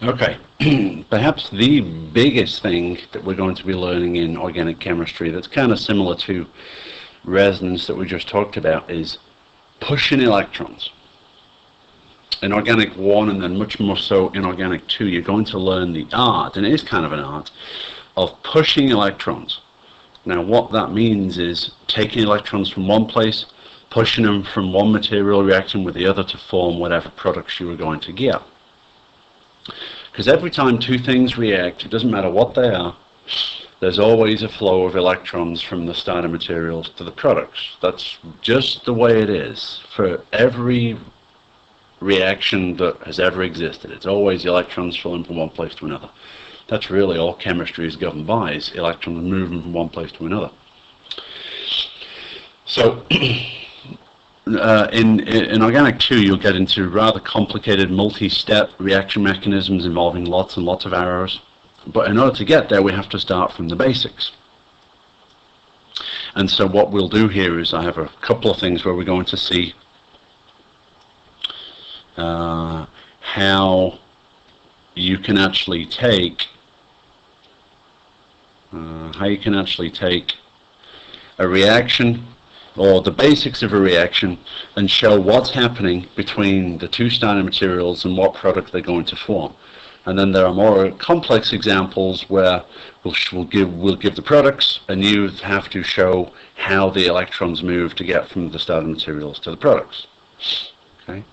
Okay, perhaps the biggest thing that we're going to be learning in organic chemistry that's kind of similar to resonance that we just talked about is pushing electrons. In organic 1 and then much more so in organic 2, you're going to learn the art, and it is kind of an art, of pushing electrons. Now what that means is taking electrons from one place, pushing them from one material, reacting with the other to form whatever products you are going to get. Because every time two things react, it doesn't matter what they are, there's always a flow of electrons from the starter materials to the products. That's just the way it is for every reaction that has ever existed. It's always electrons flowing from one place to another. That's really all chemistry is governed by, is electrons moving from one place to another. So in organic 2, you'll get into rather complicated multi-step reaction mechanisms involving lots and lots of arrows. But in order to get there, we have to start from the basics. And so what we'll do here is I have a couple of things where we're going to see how you can actually take a reaction or the basics of a reaction and show what's happening between the two starting materials and what product they're going to form. And then there are more complex examples where we'll give the products, and you have to show how the electrons move to get from the starting materials to the products. Okay.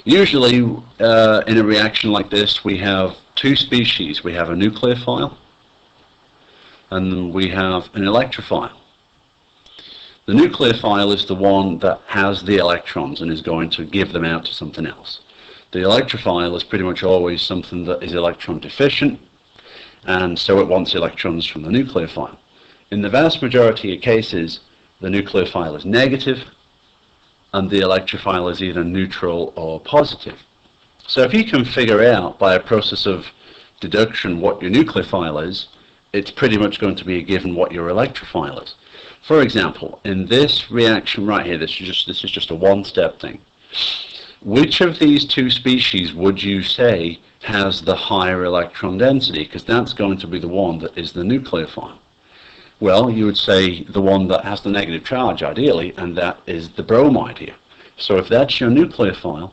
Usually, in a reaction like this, we have two species. We have a nucleophile, and we have an electrophile. The nucleophile is the one that has the electrons and is going to give them out to something else. The electrophile is pretty much always something that is electron deficient, and so it wants electrons from the nucleophile. In the vast majority of cases, the nucleophile is negative, and the electrophile is either neutral or positive. So if you can figure out by a process of deduction what your nucleophile is, it's pretty much going to be a given what your electrophile is. For example, in this reaction right here, this is just a one-step thing. Which of these two species would you say has the higher electron density? Because that's going to be the one that is the nucleophile. Well, you would say the one that has the negative charge, ideally, and that is the bromide here. So if that's your nucleophile,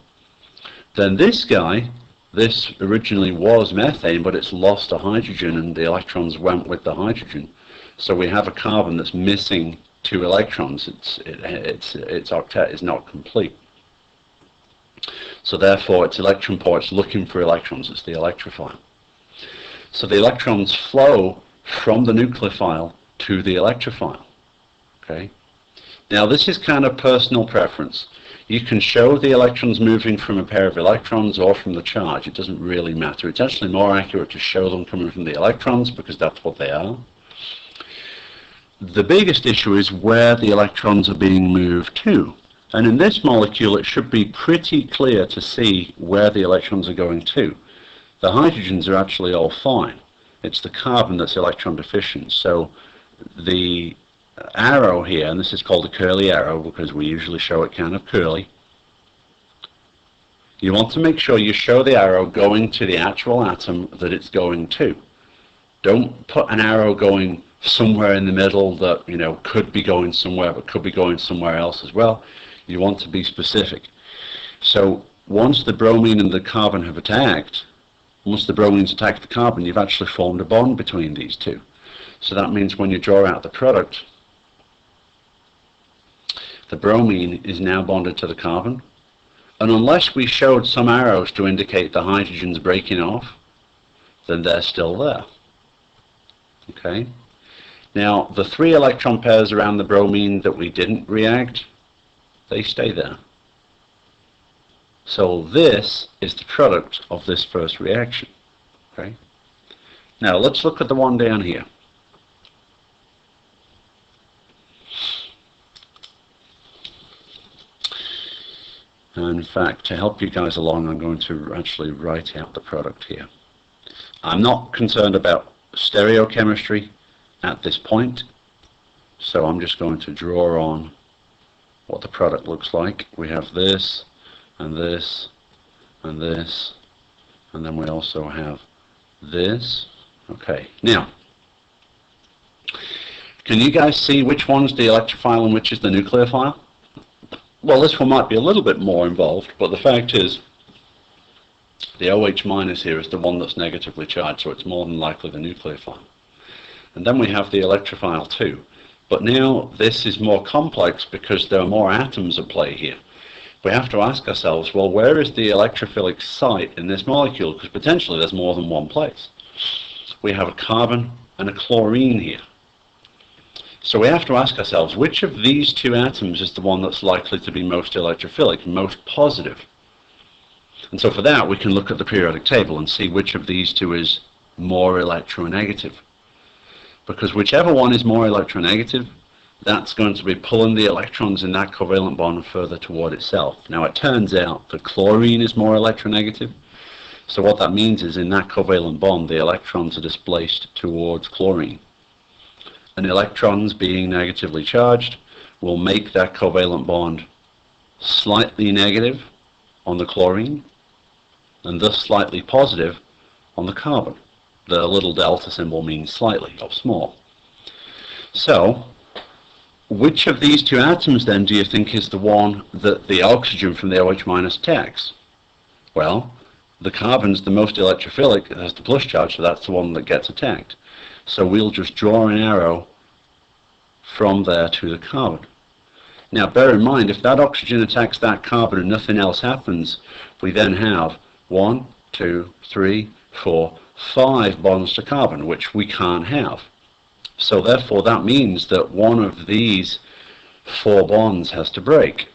then this guy, this originally was methane, but it's lost a hydrogen, and the electrons went with the hydrogen. So we have a carbon that's missing two electrons. Its octet is not complete. So therefore, its electron port's looking for electrons. It's the electrophile. So the electrons flow from the nucleophile to the electrophile. Okay. Now this is kind of personal preference. You can show the electrons moving from a pair of electrons or from the charge. It doesn't really matter. It's actually more accurate to show them coming from the electrons because that's what they are. The biggest issue is where the electrons are being moved to. And in this molecule, it should be pretty clear to see where the electrons are going to. The hydrogens are actually all fine. It's the carbon that's electron deficient. So the arrow here, and this is called a curly arrow because we usually show it kind of curly. You want to make sure you show the arrow going to the actual atom that it's going to. Don't put an arrow going somewhere in the middle that, you know, could be going somewhere but could be going somewhere else as well. You want to be specific. So once the bromine and the carbon have attacked, once the bromine's attacked the carbon, you've actually formed a bond between these two. So that means when you draw out the product, the bromine is now bonded to the carbon. And unless we showed some arrows to indicate the hydrogen's breaking off, then they're still there. Okay? Now, the 3 electron pairs around the bromine that we didn't react, they stay there. So this is the product of this first reaction. Okay? Now let's look at the one down here. And in fact, to help you guys along, I'm going to actually write out the product here. I'm not concerned about stereochemistry at this point, so I'm just going to draw on what the product looks like. We have this, and this, and this, And then we also have this. Okay, now, can you guys see which one's the electrophile and which is the nucleophile? Well, this one might be a little bit more involved, but the fact is the OH minus here is the one that's negatively charged, so it's more than likely the nucleophile. And then we have the electrophile too. But now this is more complex because there are more atoms at play here. We have to ask ourselves, well, where is the electrophilic site in this molecule? Because potentially there's more than one place. We have a carbon and a chlorine here. So we have to ask ourselves, which of these two atoms is the one that's likely to be most electrophilic, most positive? And so for that, we can look at the periodic table and see which of these two is more electronegative. Because whichever one is more electronegative, that's going to be pulling the electrons in that covalent bond further toward itself. Now it turns out that chlorine is more electronegative. So what that means is in that covalent bond, the electrons are displaced towards chlorine. And electrons being negatively charged will make that covalent bond slightly negative on the chlorine and thus slightly positive on the carbon. The little delta symbol means slightly or small. So which of these two atoms then do you think is the one that the oxygen from the OH minus attacks? Well, the carbon's the most electrophilic, it has the plus charge, so that's the one that gets attacked. So we'll just draw an arrow from there to the carbon. Now bear in mind, if that oxygen attacks that carbon and nothing else happens, we then have 1, 2, 3, 4, 5 bonds to carbon, which we can't have. So therefore that means that one of these 4 bonds has to break.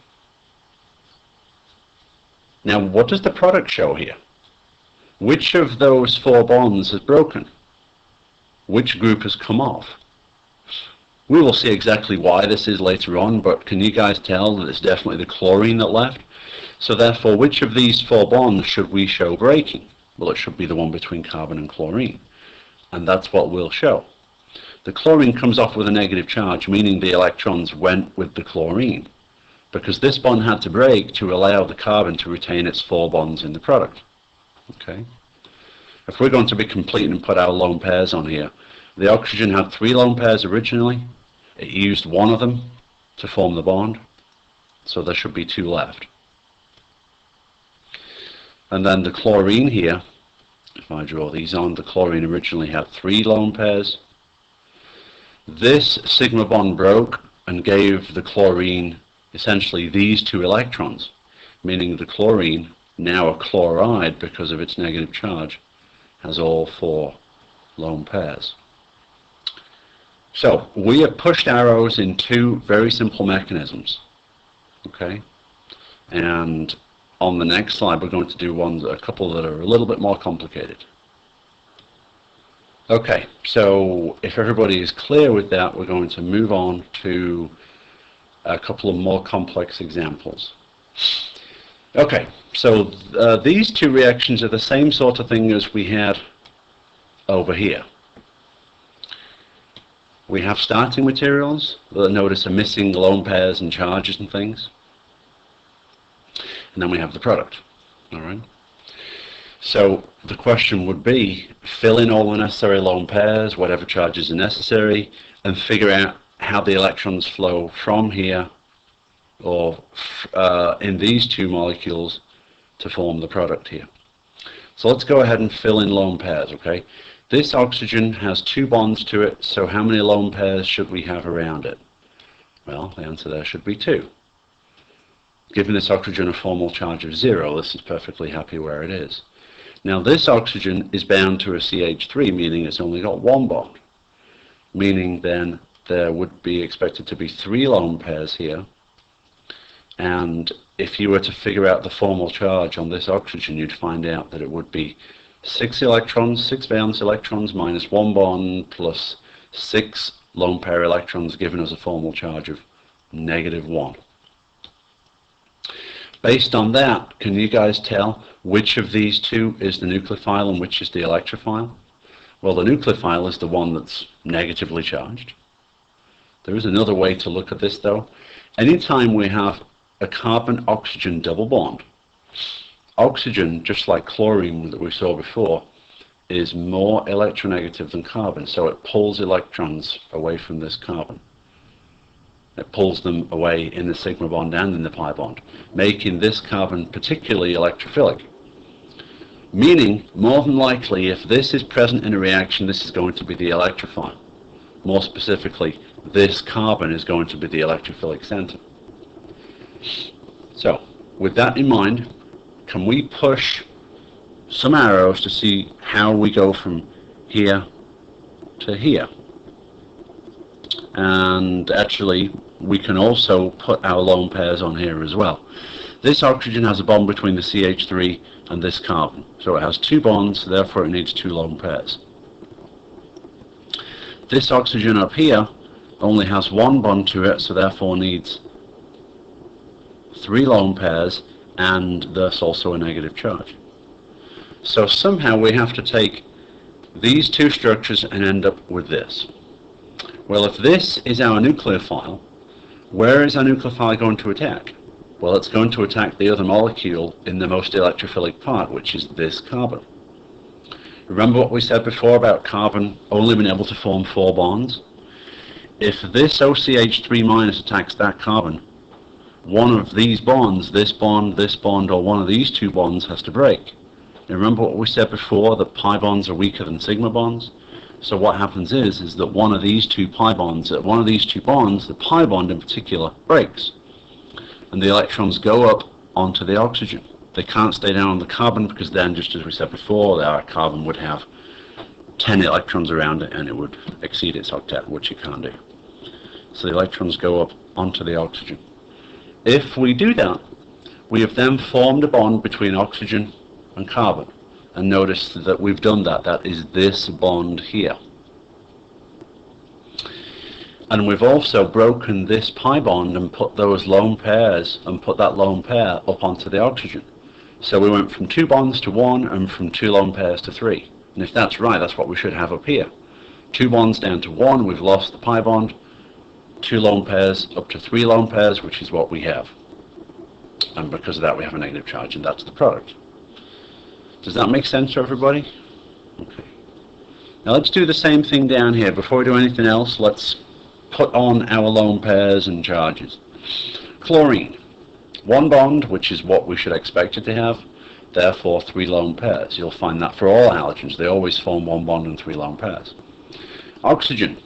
Now what does the product show here? Which of those 4 bonds has broken? Which group has come off? We will see exactly why this is later on, but can you guys tell that it's definitely the chlorine that left? So therefore, which of these 4 bonds should we show breaking? Well, it should be the one between carbon and chlorine. And that's what we'll show. The chlorine comes off with a negative charge, meaning the electrons went with the chlorine, because this bond had to break to allow the carbon to retain its 4 bonds in the product. Okay. If we're going to be complete and put our lone pairs on here, the oxygen had 3 lone pairs originally. It used 1 of them to form the bond, so there should be 2 left. And then the chlorine here, if I draw these on, the chlorine originally had 3 lone pairs. This sigma bond broke and gave the chlorine essentially these 2 electrons, meaning the chlorine, now a chloride because of its negative charge, has all 4 lone pairs. So we have pushed arrows in 2 very simple mechanisms. Okay, and on the next slide we're going to do a couple that are a little bit more complicated. Okay, so if everybody is clear with that, we're going to move on to a couple of more complex examples. Okay, so these 2 reactions are the same sort of thing as we had over here. We have starting materials that notice are missing lone pairs and charges and things. And then we have the product. All right. So the question would be, fill in all the necessary lone pairs, whatever charges are necessary, and figure out how the electrons flow from here or in these 2 molecules to form the product here. So let's go ahead and fill in lone pairs, okay? This oxygen has 2 bonds to it, so how many lone pairs should we have around it? Well, the answer there should be 2. Giving this oxygen a formal charge of 0, this is perfectly happy where it is. Now this oxygen is bound to a CH3, meaning it's only got 1 bond. Meaning then there would be expected to be 3 lone pairs here. And if you were to figure out the formal charge on this oxygen, you'd find out that it would be 6 electrons, 6 valence electrons minus 1 bond plus 6 lone pair electrons, giving us a formal charge of -1. Based on that, can you guys tell which of these 2 is the nucleophile and which is the electrophile? Well, the nucleophile is the one that's negatively charged. There is another way to look at this though. Anytime we have a carbon-oxygen double bond, Oxygen, just like chlorine that we saw before, is more electronegative than carbon, so it pulls electrons away from this carbon. It pulls them away in the sigma bond and in the pi bond, making this carbon particularly electrophilic. Meaning, more than likely, if this is present in a reaction, this is going to be the electrophile. More specifically, this carbon is going to be the electrophilic center. So, with that in mind, can we push some arrows to see how we go from here to here? And actually, we can also put our lone pairs on here as well. This oxygen has a bond between the CH3 and this carbon. So it has two bonds, therefore it needs two lone pairs. This oxygen up here only has one bond to it, so therefore needs three lone pairs and thus also a negative charge. So somehow we have to take these two structures and end up with this. Well, if this is our nucleophile, where is our nucleophile going to attack? Well, it's going to attack the other molecule in the most electrophilic part, which is this carbon. Remember what we said before about carbon only being able to form 4 bonds? If this OCH3- attacks that carbon, one of these bonds, this bond, or one of these two bonds has to break. Now remember what we said before, that pi bonds are weaker than sigma bonds? So what happens is that one of these two pi bonds, the pi bond in particular, breaks. And the electrons go up onto the oxygen. They can't stay down on the carbon because then, just as we said before, our carbon would have 10 electrons around it and it would exceed its octet, which it can't do. So the electrons go up onto the oxygen. If we do that, we have then formed a bond between oxygen and carbon. And notice that we've done that. That is this bond here. And we've also broken this pi bond and put those lone pairs, and put that lone pair up onto the oxygen. So we went from 2 bonds to 1 and from 2 lone pairs to 3. And if that's right, that's what we should have up here. 2 bonds down to 1, we've lost the pi bond. 2 lone pairs up to 3 lone pairs, which is what we have. And because of that, we have a negative charge, and that's the product. Does that make sense to everybody? Okay. Now let's do the same thing down here. Before we do anything else, let's put on our lone pairs and charges. Chlorine. 1 bond, which is what we should expect it to have, therefore 3 lone pairs. You'll find that for all halogens. They always form 1 bond and 3 lone pairs. Oxygen.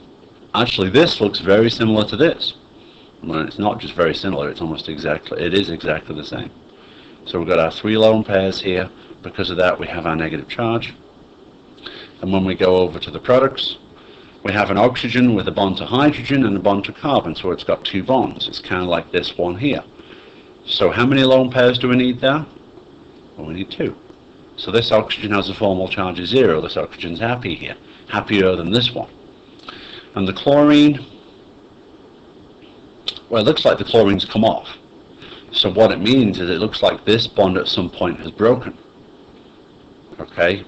Actually, this looks very similar to this. Well, it's not just very similar, it is exactly the same. So we've got our 3 lone pairs here. Because of that, we have our negative charge. And when we go over to the products, we have an oxygen with a bond to hydrogen and a bond to carbon, so it's got 2 bonds. It's kind of like this one here. So how many lone pairs do we need there? Well, we need 2. So this oxygen has a formal charge of 0. This oxygen's happy here, happier than this one. And the chlorine, well, it looks like the chlorine's come off. So what it means is it looks like this bond at some point has broken. Okay,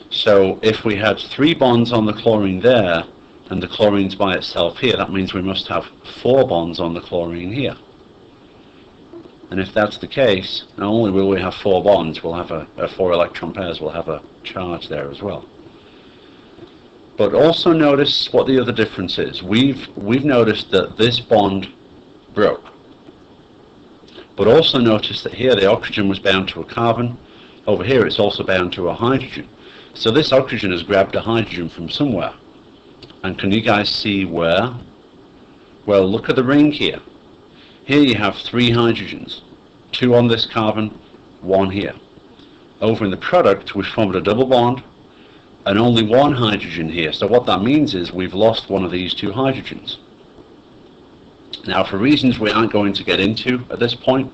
so if we had 3 bonds on the chlorine there and the chlorine's by itself here, that means we must have 4 bonds on the chlorine here. And if that's the case, not only will we have 4 bonds, we'll have 4 electron pairs, we'll have a charge there as well. But also notice what the other difference is. We've noticed that this bond broke. But also notice that here the oxygen was bound to a carbon. Over here it's also bound to a hydrogen. So this oxygen has grabbed a hydrogen from somewhere. And can you guys see where? Well, look at the ring here. Here you have 3 hydrogens. 2 on this carbon, 1 here. Over in the product we've formed a double bond and only 1 hydrogen here. So what that means is we've lost one of these 2 hydrogens. Now, for reasons we aren't going to get into at this point,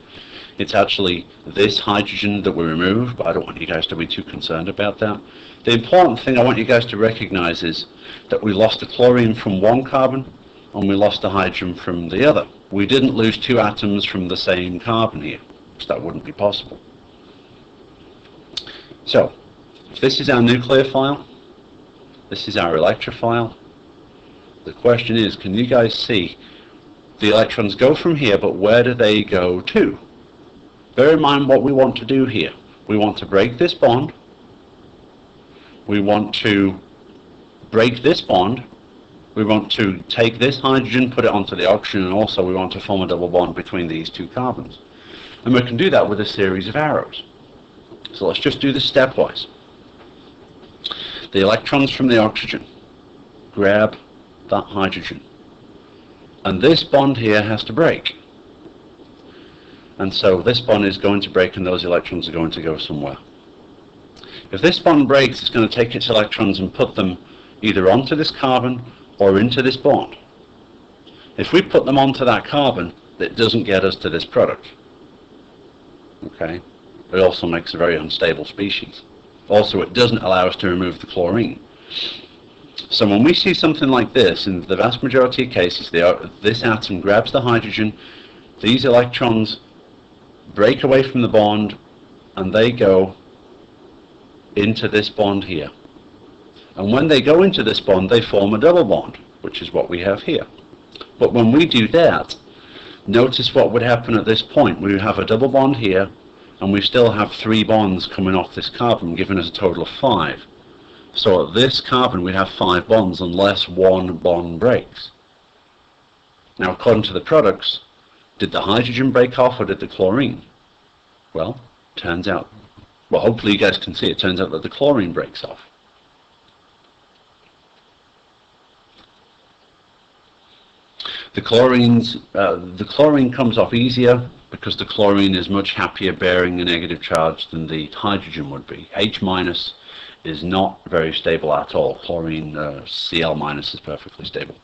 it's actually this hydrogen that we removed, but I don't want you guys to be too concerned about that. The important thing I want you guys to recognize is that we lost the chlorine from 1 carbon and we lost the hydrogen from the other. We didn't lose 2 atoms from the same carbon here, because that wouldn't be possible. So, if this is our nucleophile, this is our electrophile, the question is, can you guys see the electrons go from here, but where do they go to? Bear in mind what we want to do here. We want to break this bond. We want to break this bond. We want to take this hydrogen, put it onto the oxygen, and also we want to form a double bond between these two carbons. And we can do that with a series of arrows. So let's just do this stepwise. The electrons from the oxygen grab that hydrogen. And this bond here has to break. And so this bond is going to break and those electrons are going to go somewhere. If this bond breaks, it's going to take its electrons and put them either onto this carbon or into this bond. If we put them onto that carbon, it doesn't get us to this product. Okay? It also makes a very unstable species. Also, it doesn't allow us to remove the chlorine. So when we see something like this, in the vast majority of cases, this atom grabs the hydrogen, these electrons break away from the bond, and they go into this bond here. And when they go into this bond, they form a double bond, which is what we have here. But when we do that, notice what would happen at this point. We have a double bond here, and we still have 3 bonds coming off this carbon, giving us a total of 5. So at this carbon, we'd have 5 bonds unless one bond breaks. Now, according to the products, did the hydrogen break off or did the chlorine? Well, turns out, well, hopefully you guys can see it turns out that the chlorine breaks off. The chlorine comes off easier because the chlorine is much happier bearing a negative charge than the hydrogen would be. H- is not very stable at all. Chlorine Cl- is perfectly stable.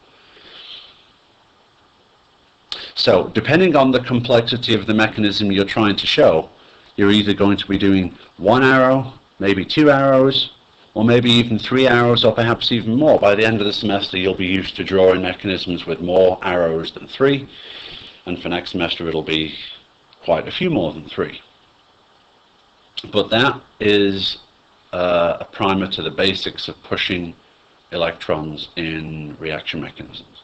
So depending on the complexity of the mechanism you're trying to show, you're either going to be doing 1 arrow, maybe 2 arrows, or maybe even 3 arrows, or perhaps even more. By the end of the semester, you'll be used to drawing mechanisms with more arrows than 3, and for next semester it'll be quite a few more than 3. But that is a primer to the basics of pushing electrons in reaction mechanisms.